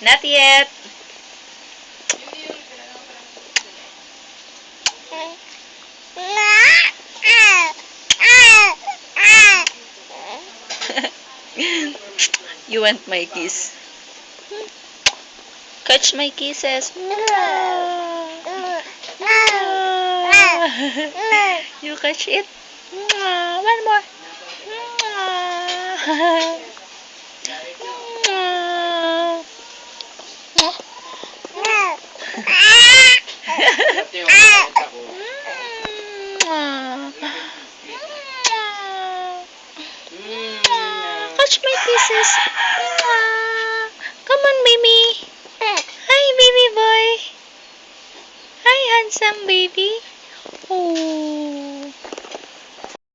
Not yet. You want my kiss? Catch my kisses. You catch it. One more. Catch my kisses. Come on, baby. Hi, baby boy. Hi, handsome baby. Oh.